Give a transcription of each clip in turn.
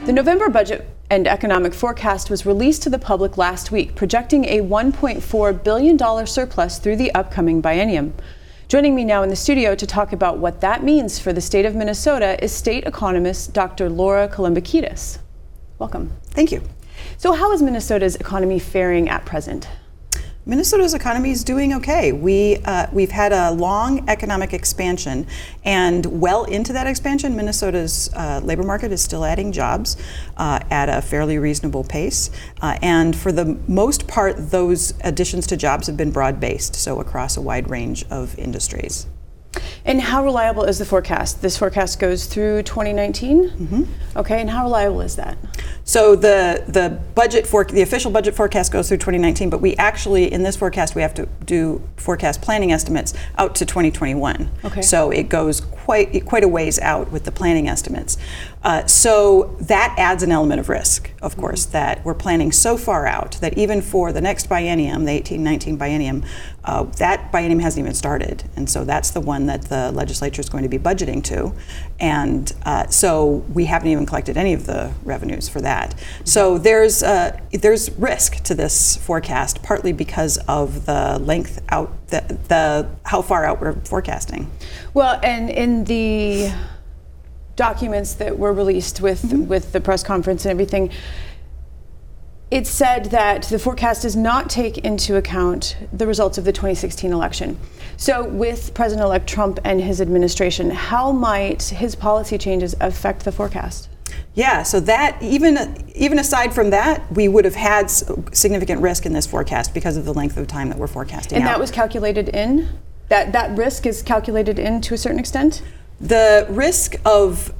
The November budget and economic forecast was released to the public last week, projecting a $1.4 billion surplus through the upcoming biennium. Joining me now in the studio to talk about what that means for the state of Minnesota is State Economist Dr. Loehrke Kalambokidis. Welcome. Thank you. So how is Minnesota's economy faring at present? Minnesota's economy is doing okay. We've had a long economic expansion, and well into that expansion, Minnesota's labor market is still adding jobs at a fairly reasonable pace. And for the most part, those additions to jobs have been broad-based, so across a wide range of industries. And how reliable is the forecast? This forecast goes through 2019? Mm-hmm. Okay, and how reliable is that? So the official budget forecast goes through 2019, but we actually, in this forecast, we have to do forecast planning estimates out to 2021. Okay. So it goes quite a ways out with the planning estimates. So that adds an element of risk, of course, that we're planning so far out that even for the next biennium, the 18-19 biennium, that biennium hasn't even started. And so that's the one that the legislature is going to be budgeting to. And so we haven't even collected any of the revenues for that. So there's risk to this forecast, partly because of the length out, how far out we're forecasting. Well, and in the documents that were released with the press conference and everything, it said that the forecast does not take into account the results of the 2016 election. So with President-elect Trump and his administration, how might his policy changes affect the forecast? Yeah, so that even aside from that, we would have had significant risk in this forecast because of the length of time that we're forecasting. And out. that was calculated in? That risk is calculated in to a certain extent? The risk of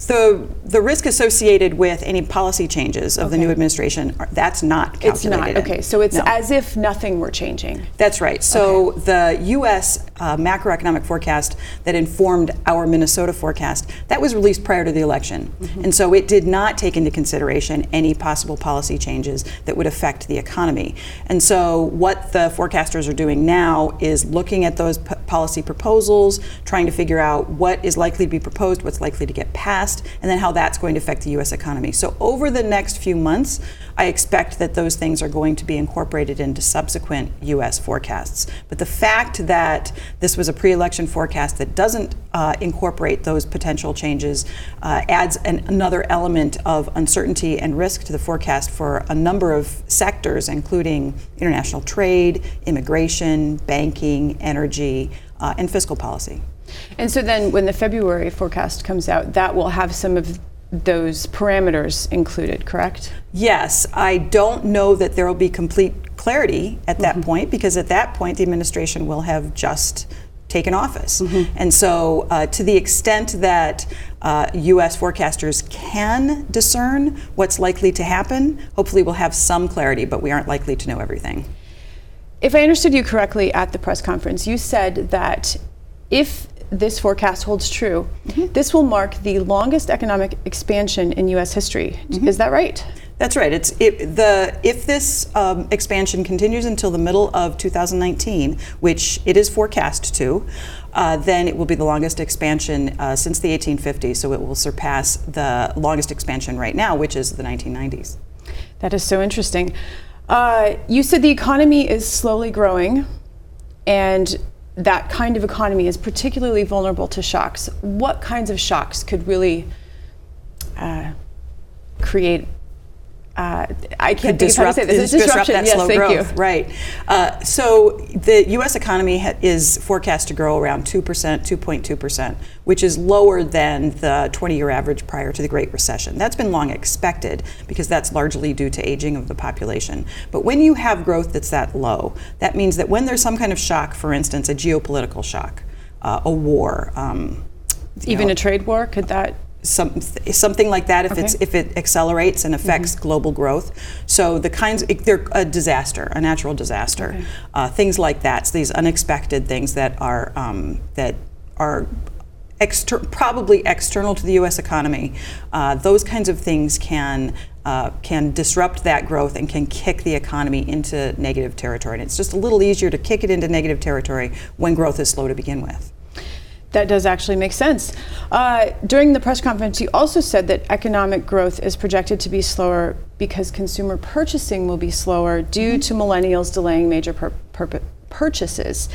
the risk associated with any policy changes of the new administration, that's not calculated. It's not, okay, so it's as if nothing were changing. That's right. So the U.S. Macroeconomic forecast that informed our Minnesota forecast, that was released prior to the election. Mm-hmm. And so it did not take into consideration any possible policy changes that would affect the economy. And so what the forecasters are doing now is looking at those policy proposals, trying to figure out what is likely to be proposed, what's likely to get passed, and then how that's going to affect the U.S. economy. So over the next few months, I expect that those things are going to be incorporated into subsequent U.S. forecasts. But the fact that this was a pre-election forecast that doesn't incorporate those potential changes adds another element of uncertainty and risk to the forecast for a number of sectors, including international trade, immigration, banking, energy, and fiscal policy. And so then when the February forecast comes out, that will have some of those parameters included, correct? Yes, I don't know that there will be complete clarity at that point, because at that point the administration will have just taken office. And so to the extent that U.S. forecasters can discern what's likely to happen, hopefully we'll have some clarity, but we aren't likely to know everything. If I understood you correctly at the press conference, you said that if this forecast holds true, this will mark the longest economic expansion in U.S. history. Is that right? That's right. If this expansion continues until the middle of 2019, which it is forecast to, then it will be the longest expansion since the 1850s. So it will surpass the longest expansion right now, which is the 1990s. That is so interesting. You said the economy is slowly growing, and that kind of economy is particularly vulnerable to shocks. What kinds of shocks could really create? I can't think of how to say this. Disrupt that yes, slow thank growth. you. Right. So the U.S. economy is forecast to grow around 2%, 2.2%, which is lower than the 20-year average prior to the Great Recession. That's been long expected because that's largely due to aging of the population. But when you have growth that's that low, that means that when there's some kind of shock, for instance, a geopolitical shock, a war, even a trade war, could that? Something like that if it accelerates and affects global growth. So they're a disaster, a natural disaster, things like that. So these unexpected things that are probably external to the U.S. economy. Those kinds of things can disrupt that growth and can kick the economy into negative territory. And it's just a little easier to kick it into negative territory when growth is slow to begin with. That does actually make sense. During the press conference, you also said that economic growth is projected to be slower because consumer purchasing will be slower due to millennials delaying major purchases.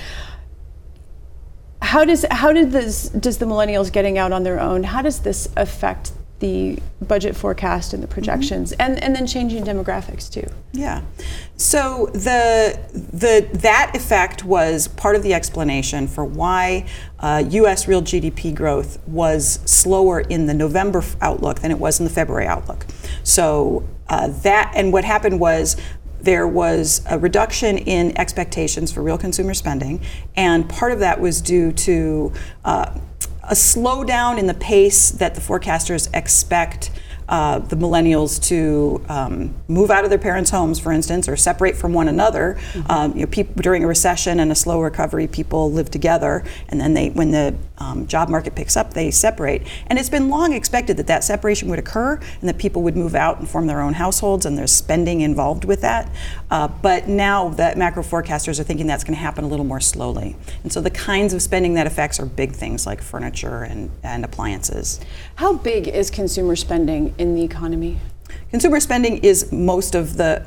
How does the millennials getting out on their own, how does this affect the budget forecast and the projections, and then changing demographics too? Yeah, so that effect was part of the explanation for why U.S. real GDP growth was slower in the November outlook than it was in the February outlook. So and what happened was there was a reduction in expectations for real consumer spending, and part of that was due to a slowdown in the pace that the forecasters expect the millennials to move out of their parents' homes, for instance, or separate from one another. During a recession and a slow recovery, people live together, and then when the job market picks up, they separate. And it's been long expected that that separation would occur and that people would move out and form their own households, and there's spending involved with that. But now that macro forecasters are thinking that's going to happen a little more slowly. And so the kinds of spending that affects are big things like furniture and appliances. How big is consumer spending in the economy? Consumer spending is most of the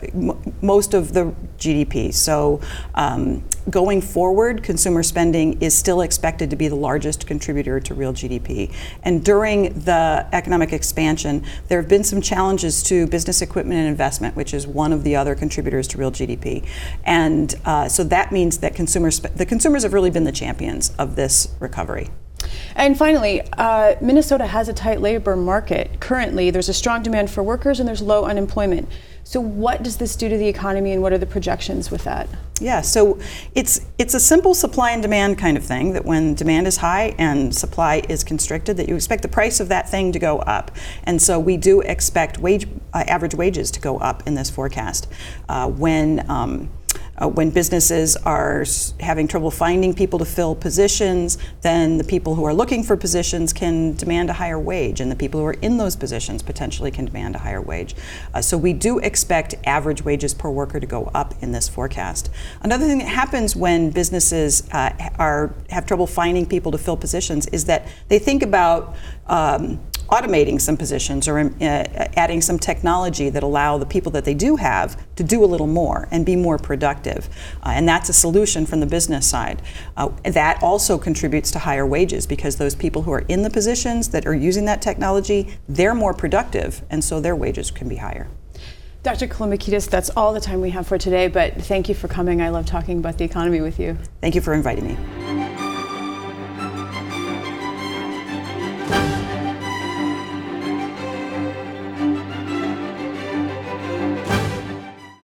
GDP. So going forward, consumer spending is still expected to be the largest contributor to real GDP. And during the economic expansion, there have been some challenges to business equipment and investment, which is one of the other contributors to real GDP. And so that means that the consumers have really been the champions of this recovery. And finally, Minnesota has a tight labor market. Currently, there's a strong demand for workers and there's low unemployment. So what does this do to the economy, and what are the projections with that? Yeah, so it's a simple supply and demand kind of thing, that when demand is high and supply is constricted, that you expect the price of that thing to go up. And so we do expect average wages to go up in this forecast. When businesses are having trouble finding people to fill positions, then the people who are looking for positions can demand a higher wage, and the people who are in those positions potentially can demand a higher wage. So we do expect average wages per worker to go up in this forecast. Another thing that happens when businesses have trouble finding people to fill positions is that they think about automating some positions or adding some technology that allow the people that they do have to do a little more and be more productive. And that's a solution from the business side. That also contributes to higher wages, because those people who are in the positions that are using that technology, they're more productive, and so their wages can be higher. Dr. Kalambokidis, that's all the time we have for today, but thank you for coming. I love talking about the economy with you. Thank you for inviting me.